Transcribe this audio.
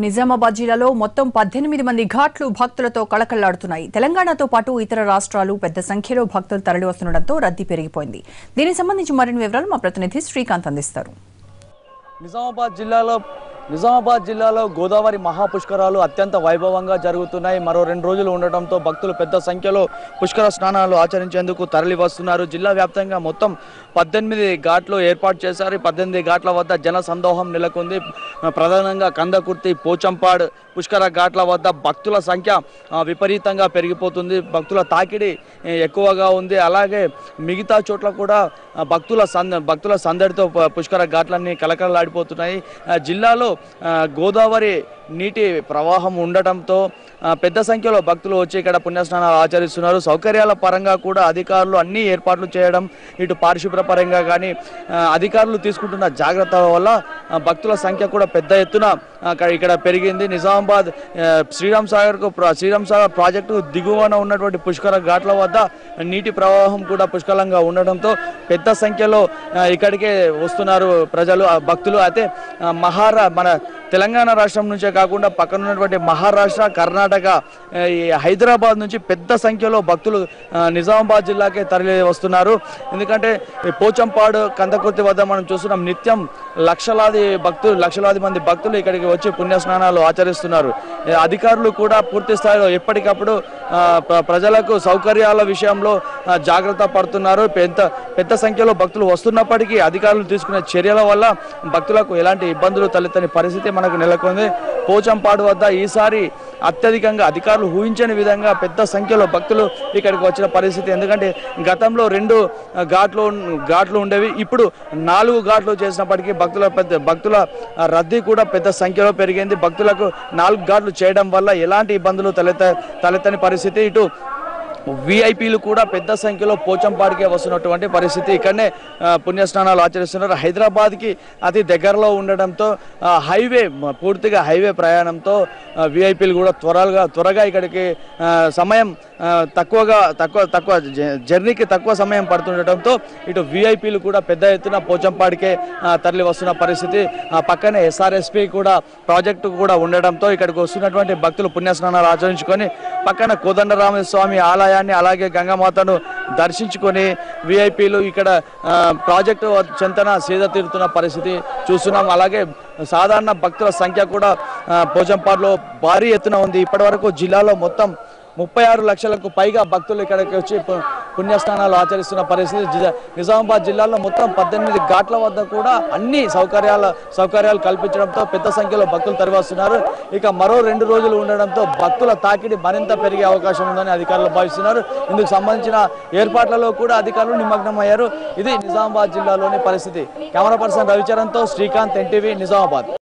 నిజామాబాద్ జిల్లాలో మొత్తం 18 మంది ఘాట్లు భక్తులతో కళకళలాడుతున్నాయి. తెలంగాణతో పాటు ఇతర రాష్ట్రాలు పెద్ద సంఖ్యలో భక్తులు తరలివస్తుండటంతో రద్దీ పెరిగిపోయింది. దీనికి సంబంధించి మరిన్ని వివరాలు మా ప్రతినిధి శ్రీకాంత్ అందిస్తారు. నిజామాబాద్ జిల్లాలో గోదావరి మహాపుష్కరాలు అత్యంత వైభవంగా జరుగుతున్నాయి. మరో 2 రోజులు ఉండటంతో భక్తులు పెద్ద సంఖ్యలో పుష్కర స్నానాలు ఆచరించేందుకు తరలి వస్తున్నారు. జిల్లా వ్యాప్తంగా మొత్తం 18 ఘాట్లు ఏర్పాటు చేశారు. 18 ఘాట్ల వద్ద జన సందోహం నెలకొంది. ప్రధానంగా కందకుర్తి, పోచంపాడ్ పుష్కర ఘాట్ల వద్ద భక్తుల సంఖ్య విపరీతంగా పెరిగిపోతుంది. భక్తుల తాకిడి ఎక్కువగా ఉంది. అలాగే మిగతా చోట్ల కూడా భక్తుల సందడితో పుష్కర ఘాట్లన్నీ కలకలలాడిపోతున్నాయి. జిల్లాలో గోదావరి నీటి ప్రవాహం ఉండటంతో పెద్ద సంఖ్యలో భక్తులు వచ్చి ఇక్కడ పుణ్యస్నానాలు ఆచరిస్తున్నారు. సౌకర్యాల పరంగా కూడా అధికారులు అన్ని ఏర్పాట్లు చేయడం, ఇటు పారిశుభ్ర పరంగా కానీ అధికారులు తీసుకుంటున్న జాగ్రత్తల వల్ల భక్తుల సంఖ్య కూడా పెద్ద ఎత్తున ఇక్కడ పెరిగింది. నిజామాబాద్ శ్రీరామ్ సాగర్ ప్రాజెక్టు దిగువన ఉన్నటువంటి పుష్కర ఘాట్ల వద్ద నీటి ప్రవాహం కూడా పుష్కలంగా ఉండడంతో పెద్ద సంఖ్యలో ఇక్కడికే వస్తున్నారు ప్రజలు, భక్తులు. అయితే మన తెలంగాణ రాష్ట్రం నుంచే కాకుండా పక్కన ఉన్నటువంటి మహారాష్ట్ర, కర్ణాటక, హైదరాబాద్ నుంచి పెద్ద సంఖ్యలో భక్తులు నిజామాబాద్ జిల్లాకే తరలి వస్తున్నారు. ఎందుకంటే పోచంపాడు, కందకుర్తి వద్ద మనం చూస్తున్నాం, నిత్యం లక్షలాది మంది భక్తులు ఇక్కడికి వచ్చి పుణ్యస్నానాలు ఆచరిస్తున్నారు. అధికారులు కూడా పూర్తి స్థాయిలో ఎప్పటికప్పుడు ప్రజలకు సౌకర్యాల విషయంలో జాగ్రత్త పడుతున్నారు. పెద్ద సంఖ్యలో భక్తులు వస్తున్నప్పటికీ అధికారులు తీసుకునే చర్యల వల్ల భక్తులకు ఎలాంటి ఇబ్బందులు తలెత్తని పరిస్థితి మనకు నెలకొంది. పోచంపాడు వద్ద ఈసారి అత్యధికంగా అధికారులు ఊహించని విధంగా పెద్ద సంఖ్యలో భక్తులు ఇక్కడికి వచ్చిన పరిస్థితి. ఎందుకంటే గతంలో 2 ఘాట్లు ఉండేవి, ఇప్పుడు 4 ఘాట్లు చేసినప్పటికీ భక్తుల రద్దీ కూడా పెద్ద సంఖ్యలో పెరిగింది. భక్తులకు 4 ఘాట్లు చేయడం వల్ల ఎలాంటి ఇబ్బందులు తలెత్తని పరిస్థితి. ఇటు విఐపీలు కూడా పెద్ద సంఖ్యలో పోచంపాడికే వస్తున్నటువంటి పరిస్థితి. ఇక్కడనే పుణ్యస్నానాలు ఆచరిస్తున్నారు. హైదరాబాద్కి అతి దగ్గరలో ఉండడంతో పూర్తిగా హైవే ప్రయాణంతో విఐపీలు కూడా త్వరగా ఇక్కడికి సమయం తక్కువ జర్నీకి తక్కువ సమయం పడుతుండటంతో ఇటు విఐపీలు కూడా పెద్ద ఎత్తున పోచంపాడికే తరలి వస్తున్న పరిస్థితి. పక్కనే ఎస్ఆర్ఎస్పీ కూడా ప్రాజెక్టు కూడా ఉండడంతో ఇక్కడికి వస్తున్నటువంటి భక్తులు పుణ్యస్నానాలు ఆచరించుకొని పక్కన కోదండరామస్వామి ఆలయాన్ని, అలాగే గంగామాతను దర్శించుకొని విఐపీలు ఇక్కడ ప్రాజెక్టు చెంతన సీద తీరుతున్న పరిస్థితి చూస్తున్నాం. అలాగే సాధారణ భక్తుల సంఖ్య కూడా పోచంపాడులో భారీ ఎత్తున ఉంది. ఇప్పటి వరకు జిల్లాలో మొత్తం 36 లక్షలకు పైగా భక్తులు ఇక్కడికి వచ్చి పుణ్యస్నానాలు ఆచరిస్తున్న పరిస్థితి. నిజామాబాద్ జిల్లాలో మొత్తం 18 ఘాట్ల వద్ద కూడా అన్ని సౌకర్యాలు కల్పించడంతో పెద్ద సంఖ్యలో భక్తులు తరలివస్తున్నారు. ఇక మరో 2 రోజులు ఉండడంతో భక్తుల తాకిడి మరింత పెరిగే అవకాశం ఉందని అధికారులు భావిస్తున్నారు. ఇందుకు సంబంధించిన ఏర్పాట్లలో కూడా అధికారులు నిమగ్నమయ్యారు. ఇది నిజామాబాద్ జిల్లాలోని పరిస్థితి. కెమెరా పర్సన్ రవిచరణ్తో శ్రీకాంత్, ఎన్టీవీ, నిజామాబాద్.